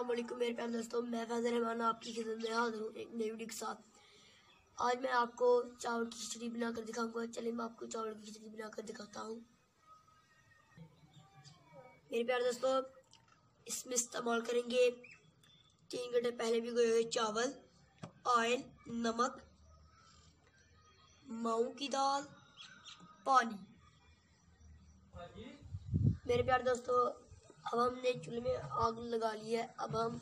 अस्सलाम वालेकुम मेरे प्यारे दोस्तों, मैं फैज़ल रहमान आपकी खिदमत में हाजिर हूँ एक नई वीडियो के साथ। आज मैं आपको चावल की खिचड़ी बनाकर दिखाऊंगा। चलिए मैं आपको चावल की खिचड़ी बनाकर दिखाता हूँ। मेरे प्यारे दोस्तों, इसमें इस्तेमाल करेंगे 3 घंटे पहले भिगोए हुए चावल, ऑयल, नमक, मूंग की दाल, पानी। मेरे प्यारे दोस्तों, अब हमने चूल्हे में आग लगा ली है। अब हम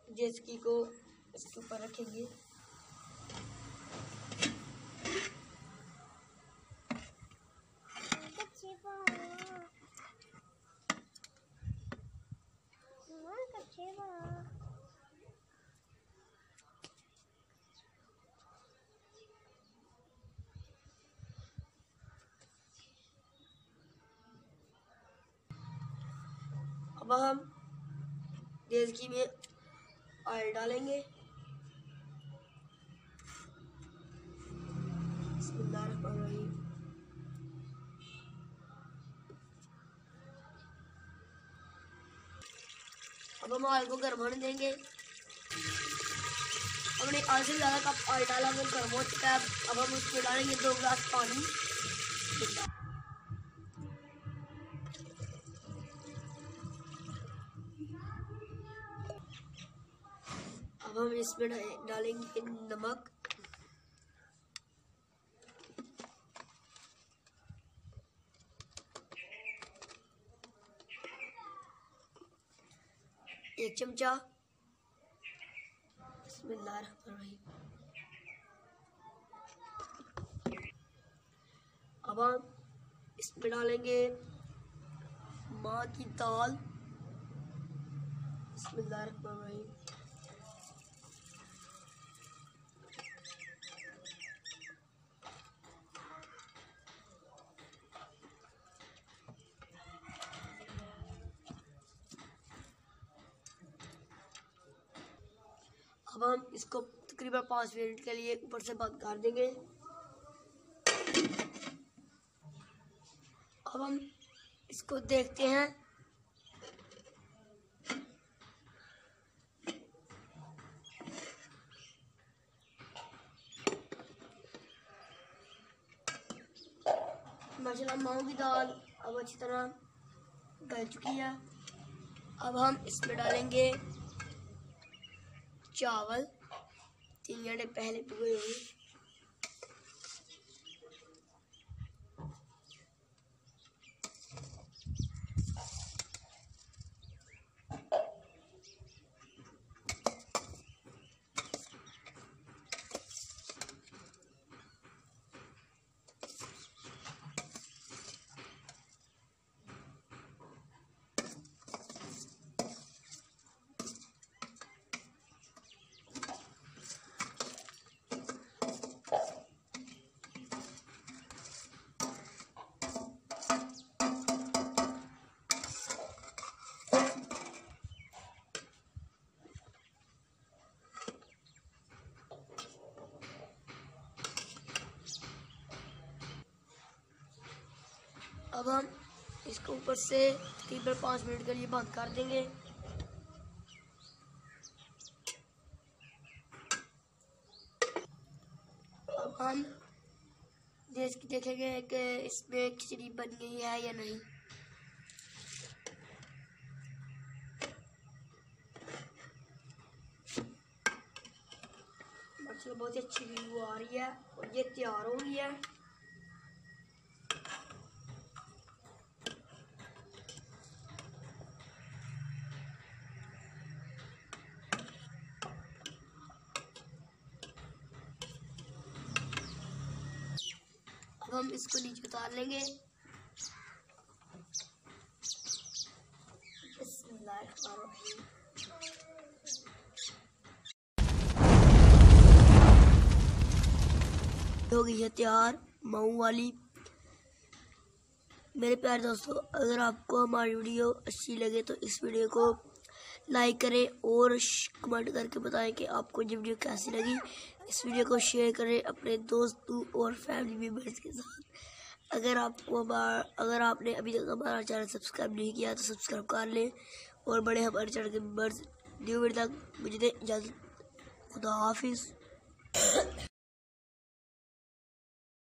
जेसकी को इसके ऊपर रखेंगे। अब हम जेसकी में ऑयल डालेंगे। बिस्मिल्लाहिर्रहमानिर्रहीम। अब हम ऑयल को गर्म होने देंगे। हमने आधे से ज़्यादा कप ऑयल डाला, वो गर्म हो चुका है। अब हम उसमें डालेंगे 2 गिलास पानी। अब हम इसमें डालेंगे नमक, एक चमचा। बिस्मिल्लाहिर्रहमानिर्रहीम। अब हम इसमें डालेंगे माँ की दाल। बिस्मिल्लाहिर्रहमानिर्रहीम। अब हम इसको तकरीबन 5 मिनट के लिए ऊपर से बंद कर देंगे। अब हम इसको देखते हैं। माशाल्लाह मूंग की दाल अब अच्छी तरह गल चुकी है। अब हम इसमें डालेंगे चावल 3 घंटे पहले भिगोए हुए। अब हम इसको ऊपर से तकरीबन 5 मिनट के लिए बंद कर देंगे। अब हम देखेंगे कि इसमें खिचड़ी बन गई है या नहीं। माशाल्लाह बहुत ही अच्छी व्यू आ रही है और ये तैयार हो गई है। अब हम इसको नीचे उतार लेंगे। हो गई है तैयार मूंग वाली। मेरे प्यारे दोस्तों, अगर आपको हमारी वीडियो अच्छी लगे तो इस वीडियो को लाइक करें और कमेंट करके बताएं कि आपको ये वीडियो कैसी लगी। इस वीडियो को शेयर करें अपने दोस्तों और फैमिली मेम्बर्स के साथ। अगर आपने अभी तक हमारा चैनल सब्सक्राइब नहीं किया तो सब्सक्राइब कर लें और बड़े हमारे चैनल के मेंबर्स। न्यू वीडियो तक मुझे इजाज़त। खुदा हाफिज़।